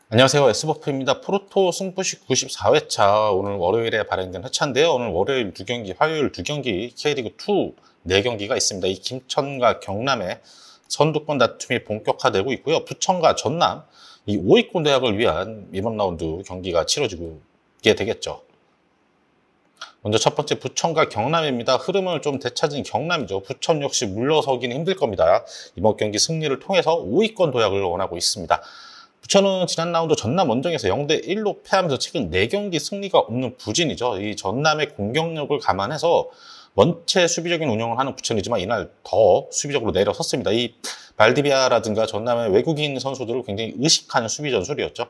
안녕하세요. S버프입니다. 프로토 승부식 94회차 오늘 월요일에 발행된 회차인데요. 오늘 월요일 2경기, 화요일 2경기 K리그2 4경기가 있습니다. 이 김천과 경남의 선두권 다툼이 본격화되고 있고요. 부천과 전남, 이 5위권 대학을 위한 이번 라운드 경기가 치러지게 되겠죠. 먼저 첫 번째 부천과 경남입니다. 흐름을 좀 되찾은 경남이죠. 부천 역시 물러서기는 힘들 겁니다. 이번 경기 승리를 통해서 5위권 도약을 원하고 있습니다. 부천은 지난 라운드 전남 원정에서 0대1로 패하면서 최근 4경기 승리가 없는 부진이죠. 이 전남의 공격력을 감안해서 원체 수비적인 운영을 하는 부천이지만 이날 더 수비적으로 내려섰습니다. 이 발디비아라든가 전남의 외국인 선수들을 굉장히 의식하는 수비 전술이었죠.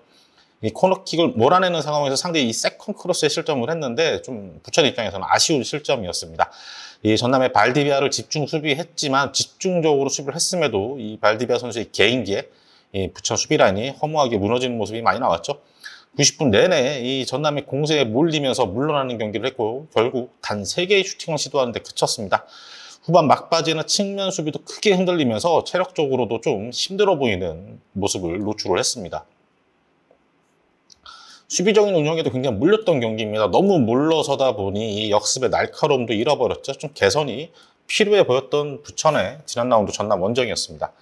이 코너킥을 몰아내는 상황에서 상대의 이 세컨 크로스에 실점을 했는데 좀 부천 입장에서는 아쉬운 실점이었습니다. 이 전남의 발디비아를 집중 수비했지만 집중적으로 수비를 했음에도 이 발디비아 선수의 개인기에 이 부천 수비 라인이 허무하게 무너지는 모습이 많이 나왔죠. 90분 내내 이 전남의 공세에 몰리면서 물러나는 경기를 했고 결국 단 3개의 슈팅을 시도하는데 그쳤습니다. 후반 막바지에는 측면 수비도 크게 흔들리면서 체력적으로도 좀 힘들어 보이는 모습을 노출을 했습니다. 수비적인 운영에도 굉장히 물렸던 경기입니다. 너무 물러서다 보니 이 역습의 날카로움도 잃어버렸죠. 좀 개선이 필요해 보였던 부천의 지난 라운드 전남 원정이었습니다.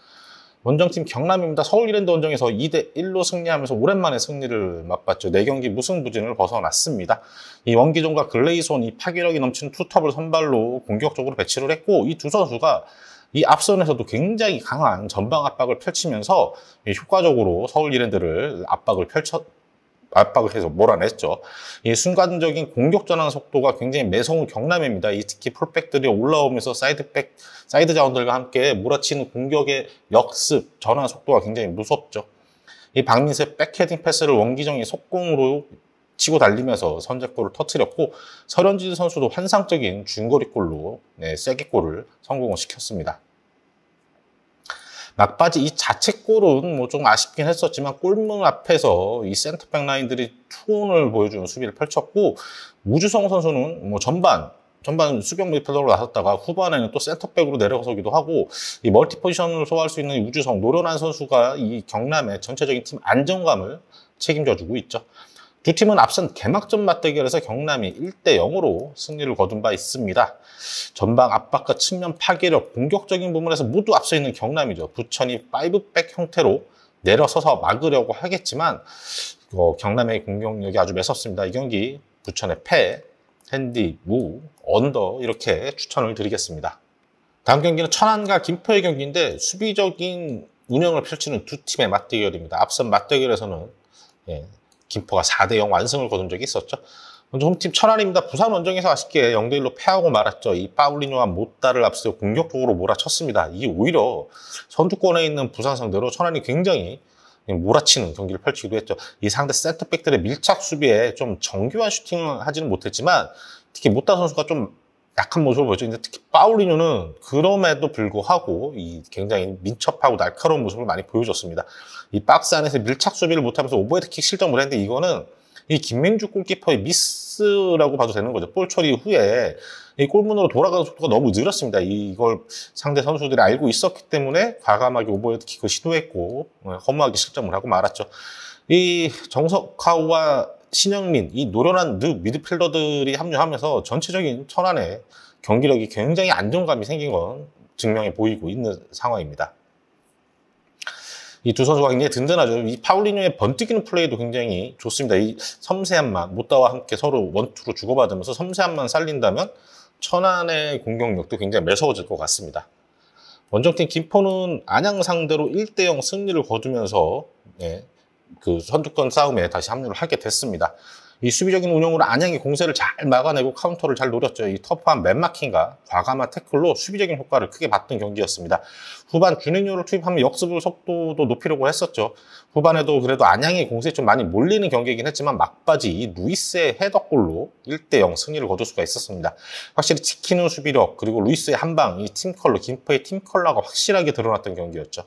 원정팀 경남입니다. 서울 이랜드 원정에서 2대1로 승리하면서 오랜만에 승리를 맛봤죠. 4경기 무승부진을 벗어났습니다. 이 원기종과 글레이손, 이 파괴력이 넘치는 투톱을 선발로 공격적으로 배치를 했고 이 두 선수가 이 앞선에서도 굉장히 강한 전방 압박을 펼치면서 효과적으로 서울 이랜드를 압박을 해서 몰아냈죠. 이 순간적인 공격 전환 속도가 굉장히 매서운 경남입니다. 이 특히 풀백들이 올라오면서 사이드 자원들과 함께 몰아치는 공격의 역습, 전환 속도가 굉장히 무섭죠. 이 박민수의 백헤딩 패스를 원기정이 속공으로 치고 달리면서 선제골을 터뜨렸고 설현진 선수도 환상적인 중거리골로 쐐기골을 성공을 시켰습니다. 막바지 이 자책골은 뭐 좀 아쉽긴 했었지만 골문 앞에서 이 센터백 라인들이 투혼을 보여주는 수비를 펼쳤고 우주성 선수는 뭐 전반 수비형 미드필더로 나섰다가 후반에는 또 센터백으로 내려서기도 하고 이 멀티 포지션을 소화할 수 있는 우주성 노련한 선수가 이 경남의 전체적인 팀 안정감을 책임져주고 있죠. 두 팀은 앞선 개막전 맞대결에서 경남이 1대0으로 승리를 거둔 바 있습니다. 전방 압박과 측면 파괴력, 공격적인 부분에서 모두 앞서 있는 경남이죠. 부천이 5백 형태로 내려서서 막으려고 하겠지만 경남의 공격력이 아주 매섭습니다. 이 경기 부천의 패, 핸디, 무, 언더 이렇게 추천을 드리겠습니다. 다음 경기는 천안과 김포의 경기인데 수비적인 운영을 펼치는 두 팀의 맞대결입니다. 앞선 맞대결에서는 김포가 4대0 완승을 거둔 적이 있었죠. 먼저 홈팀 천안입니다. 부산 원정에서 아쉽게 0대1로 패하고 말았죠. 이 파울리뇨와 모따를 앞세워 공격적으로 몰아쳤습니다. 이게 오히려 선두권에 있는 부산 상대로 천안이 굉장히 몰아치는 경기를 펼치기도 했죠. 이 상대 센터백들의 밀착 수비에 좀 정교한 슈팅을 하지는 못했지만 특히 모따 선수가 좀 약한 모습을 보였죠. 근데 특히 파울리뇨는 그럼에도 불구하고 이 굉장히 민첩하고 날카로운 모습을 많이 보여줬습니다. 이 박스 안에서 밀착 수비를 못하면서 오버헤드킥 실점을 했는데 이거는 이 김민주 골키퍼의 미스라고 봐도 되는 거죠. 볼 처리 후에 이 골문으로 돌아가는 속도가 너무 느렸습니다. 이걸 상대 선수들이 알고 있었기 때문에 과감하게 오버헤드킥을 시도했고 허무하게 실점을 하고 말았죠. 이 정석하우와 신영민, 이 노련한 미드필더들이 합류하면서 전체적인 천안의 경기력이 굉장히 안정감이 생긴 건 증명해 보이고 있는 상황입니다. 이 두 선수가 굉장히 든든하죠. 이 파울리뇨의 번뜩이는 플레이도 굉장히 좋습니다. 이 섬세함만, 모따와 함께 서로 원투로 주고받으면서 섬세함만 살린다면 천안의 공격력도 굉장히 매서워질 것 같습니다. 원정팀 김포는 안양 상대로 1대0 승리를 거두면서 그 선두권 싸움에 다시 합류를 하게 됐습니다. 이 수비적인 운영으로 안양이 공세를 잘 막아내고 카운터를 잘 노렸죠. 이 터프한 맨마킹과 과감한 태클로 수비적인 효과를 크게 봤던 경기였습니다. 후반 주니어를 투입하면 역습을 속도도 높이려고 했었죠. 후반에도 그래도 안양이 공세에 좀 많이 몰리는 경기이긴 했지만 막바지 이 루이스의 헤더골로 1대0 승리를 거둘 수가 있었습니다. 확실히 지키는 수비력 그리고 루이스의 한방, 이 팀컬러, 김포의 팀컬러가 확실하게 드러났던 경기였죠.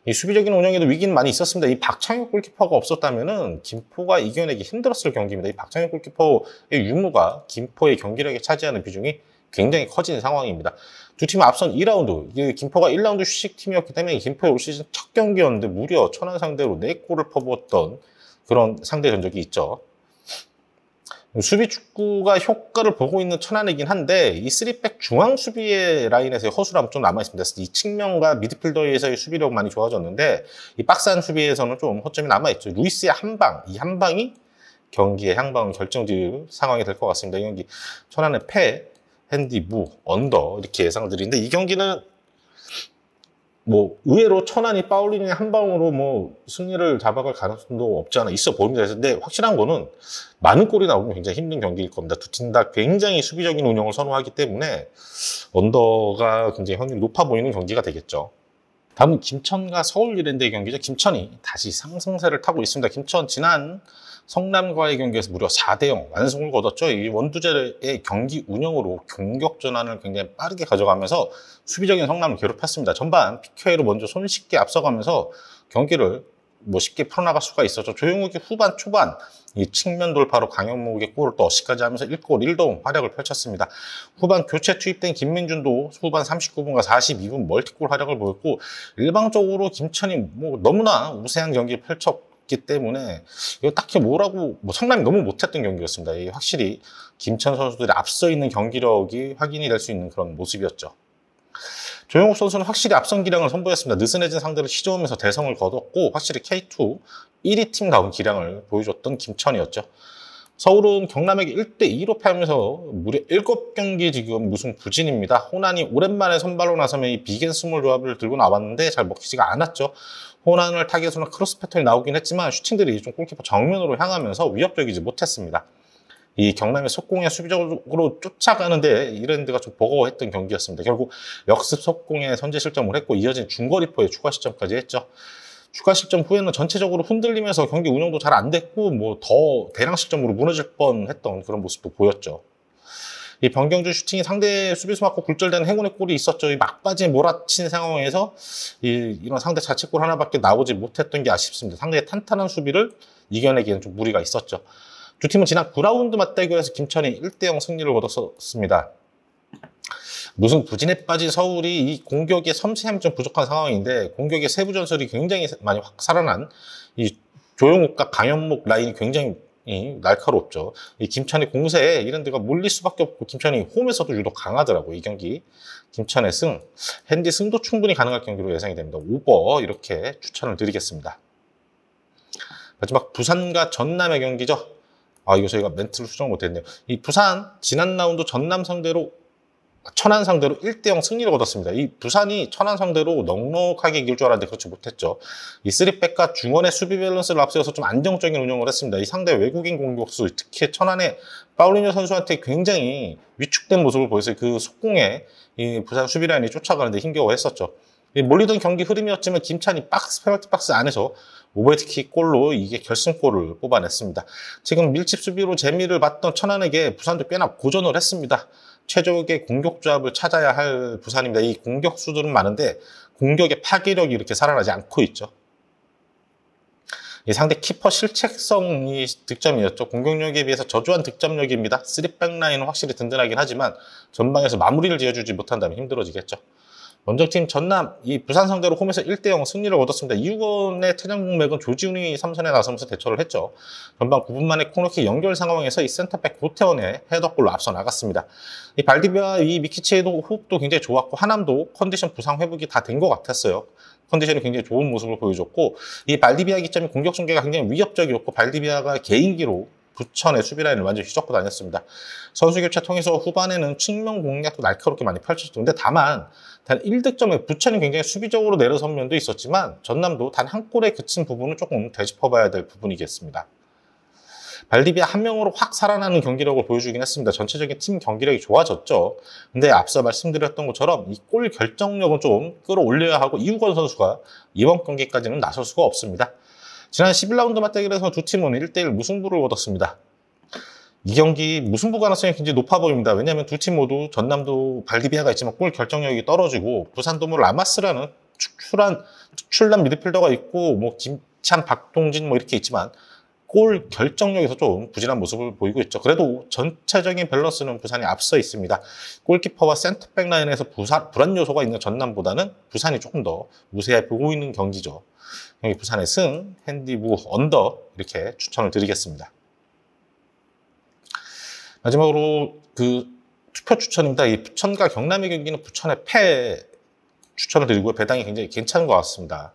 이 수비적인 운영에도 위기는 많이 있었습니다. 이 박창혁 골키퍼가 없었다면은 김포가 이겨내기 힘들었을 경기입니다. 이 박창혁 골키퍼의 유무가 김포의 경기력에 차지하는 비중이 굉장히 커진 상황입니다. 두 팀은 앞선 2라운드, 김포가 1라운드 휴식팀이었기 때문에 김포의 올 시즌 첫 경기였는데 무려 천안 상대로 4골을 퍼부었던 그런 상대 전적이 있죠. 수비 축구가 효과를 보고 있는 천안이긴 한데 이 3백 중앙 수비의 라인에서의 허술함 좀 남아있습니다. 이 측면과 미드필더에서의 수비력 많이 좋아졌는데 이 박스한 수비에서는 좀 허점이 남아있죠. 루이스의 한 방, 이 한 방이 경기의 향방을 결정지을 상황이 될 것 같습니다. 이 경기 천안의 패, 핸디, 무, 언더 이렇게 예상드리는데 이 경기는 뭐 의외로 천안이 파울리니의 한 방으로 뭐 승리를 잡아갈 가능성도 없지 않아 있어 보입니다. 근데 확실한 거는 많은 골이 나오면 굉장히 힘든 경기일 겁니다. 두 팀 다 굉장히 수비적인 운영을 선호하기 때문에 언더가 굉장히 확률이 높아 보이는 경기가 되겠죠. 다음은 김천과 서울 이랜드의 경기죠. 김천이 다시 상승세를 타고 있습니다. 김천 지난 성남과의 경기에서 무려 4대0 완승을 거뒀죠. 이 원두재의 경기 운영으로 공격 전환을 굉장히 빠르게 가져가면서 수비적인 성남을 괴롭혔습니다. 전반 PK로 먼저 손쉽게 앞서가면서 경기를 뭐 쉽게 풀어나갈 수가 있었죠. 조용욱이 후반 초반 이 측면 돌파로 강현목의 골을 또 어시까지 하면서 1골 1도움 활약을 펼쳤습니다. 후반 교체 투입된 김민준도 후반 39분과 42분 멀티골 활약을 보였고 일방적으로 김천이 뭐 너무나 우세한 경기를 펼쳤기 때문에 이거 딱히 뭐라고 성남이 너무 못했던 경기였습니다. 확실히 김천 선수들이 앞서 있는 경기력이 확인이 될 수 있는 그런 모습이었죠. 조용욱 선수는 확실히 앞선 기량을 선보였습니다. 느슨해진 상대를 시도하면서 대성을 거뒀고 확실히 K2 1위 팀다운 기량을 보여줬던 김천이었죠. 서울은 경남에게 1대2로 패하면서 무려 7경기 지금 무승 부진입니다. 호난이 오랜만에 선발로 나서면 이 비겐 스몰 조합을 들고 나왔는데 잘 먹히지가 않았죠. 호난을 타겟으로 크로스 패턴이 나오긴 했지만 슈팅들이 좀 골키퍼 정면으로 향하면서 위협적이지 못했습니다. 이 경남의 속공에 수비적으로 쫓아가는데 이랜드가 좀 버거워했던 경기였습니다. 결국 역습 속공에 선제 실점을 했고 이어진 중거리포에 추가 실점까지 했죠. 추가 실점 후에는 전체적으로 흔들리면서 경기 운영도 잘 안 됐고 뭐 더 대량 실점으로 무너질 뻔했던 그런 모습도 보였죠. 이 변경주 슈팅이 상대 수비수 맞고 굴절되는 행운의 골이 있었죠. 이 막바지에 몰아친 상황에서 이런 상대 자책골 하나밖에 나오지 못했던 게 아쉽습니다. 상대의 탄탄한 수비를 이겨내기에는 좀 무리가 있었죠. 두 팀은 지난 9라운드 맞대결에서 김천이 1대0 승리를 거뒀습니다. 무승 부진에 빠진 서울이 이 공격의 섬세함이 좀 부족한 상황인데 공격의 세부 전술이 굉장히 많이 확 살아난 이 조용욱과 강현목 라인이 굉장히 날카롭죠. 이 김천의 공세에 이랜드가 몰릴 수밖에 없고 김천이 홈에서도 유독 강하더라고요. 이 경기 김천의 승, 핸디 승도 충분히 가능할 경기로 예상이 됩니다. 오버 이렇게 추천을 드리겠습니다. 마지막 부산과 전남의 경기죠. 이거 저희가 멘트를 수정 못했네요. 이 부산 지난 라운드 전남 상대로 천안 상대로 1대0 승리를 거뒀습니다. 이 부산이 천안 상대로 넉넉하게 이길 줄 알았는데 그렇지 못했죠. 이 3백과 중원의 수비 밸런스를 앞세워서 좀 안정적인 운영을 했습니다. 이 상대 외국인 공격수, 특히 천안의 파울리뉴 선수한테 굉장히 위축된 모습을 보였어요. 그 속공에 이 부산 수비 라인이 쫓아가는데 힘겨워했었죠. 몰리던 경기 흐름이었지만 김찬이 페널티 박스 안에서 오버헤드킥 골로 이게 결승골을 뽑아냈습니다. 지금 밀집 수비로 재미를 봤던 천안에게 부산도 꽤나 고전을 했습니다. 최적의 공격 조합을 찾아야 할 부산입니다. 이 공격수들은 많은데 공격의 파괴력이 이렇게 살아나지 않고 있죠. 이 상대 키퍼 실책성이 득점이었죠. 공격력에 비해서 저조한 득점력입니다. 3백 라인은 확실히 든든하긴 하지만 전방에서 마무리를 지어주지 못한다면 힘들어지겠죠. 원정팀 전남, 이 부산 상대로 홈에서 1대0 승리를 얻었습니다. 이후건의 퇴장공맥은 조지훈이 3선에 나서면서 대처를 했죠. 전반 9분 만에 코너킥 연결 상황에서 이 센터백 고태원의 헤더골로 앞서 나갔습니다. 이 발디비와 이 미키치의 호흡도 굉장히 좋았고 하남도 컨디션 부상 회복이 다 된 것 같았어요. 컨디션이 굉장히 좋은 모습을 보여줬고 이 발디비아 기점이 공격 전개가 굉장히 위협적이었고 발디비아가 개인기로 부천의 수비라인을 완전히 휘젓고 다녔습니다. 선수 교체 통해서 후반에는 측면 공략도 날카롭게 많이 펼쳤죠. 근데 다만 단 1득점에 부천이 굉장히 수비적으로 내려선 면도 있었지만 전남도 단 한 골에 그친 부분은 조금 되짚어봐야 될 부분이겠습니다. 발디비아 한 명으로 확 살아나는 경기력을 보여주긴 했습니다. 전체적인 팀 경기력이 좋아졌죠. 근데 앞서 말씀드렸던 것처럼 이 골 결정력은 좀 끌어올려야 하고 이우건 선수가 이번 경기까지는 나설 수가 없습니다. 지난 11라운드 맞대결에서 두 팀은 1대1 무승부를 거뒀습니다. 이 경기 무승부 가능성이 굉장히 높아 보입니다. 왜냐하면 두 팀 모두 전남도 발디비아가 있지만 골 결정력이 떨어지고 부산도 뭐 라마스라는 특출난 미드필더가 있고 뭐 김찬, 박동진 뭐 이렇게 있지만 골 결정력에서 좀 부진한 모습을 보이고 있죠. 그래도 전체적인 밸런스는 부산이 앞서 있습니다. 골키퍼와 센터백 라인에서 불안 요소가 있는 전남보다는 부산이 조금 더 우세해 보이는 경기죠. 여기 부산의 승, 핸디무 언더 이렇게 추천을 드리겠습니다. 마지막으로 그 투표 추천입니다. 이 부천과 경남의 경기는 부천의 패 추천을 드리고요. 배당이 굉장히 괜찮은 것 같습니다.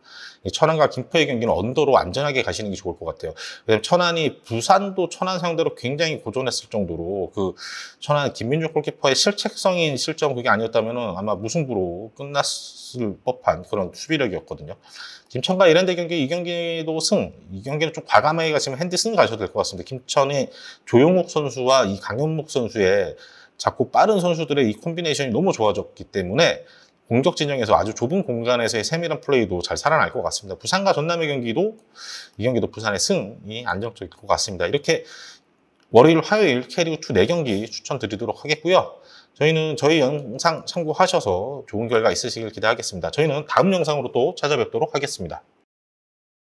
천안과 김포의 경기는 언더로 안전하게 가시는 게 좋을 것 같아요. 왜냐면 천안이 부산도 천안 상대로 굉장히 고전했을 정도로 그 천안 김민중 골키퍼의 실책성인 실점 그게 아니었다면 아마 무승부로 끝났을 법한 그런 수비력이었거든요. 김천과 이랜드 경기, 이 경기도 승. 이 경기는 좀 과감하게 가시면 핸디 승 가셔도 될 것 같습니다. 김천의 조용욱 선수와 이 강현묵 선수의 자꾸 빠른 선수들의 이 콤비네이션이 너무 좋아졌기 때문에 공격 진영에서 아주 좁은 공간에서의 세밀한 플레이도 잘 살아날 것 같습니다. 부산과 전남의 경기도 이 경기도 부산의 승이 안정적일 것 같습니다. 이렇게 월요일, 화요일 캐리어 2 4경기 추천드리도록 하겠고요. 저희는 저희 영상 참고하셔서 좋은 결과 있으시길 기대하겠습니다. 저희는 다음 영상으로 또 찾아뵙도록 하겠습니다.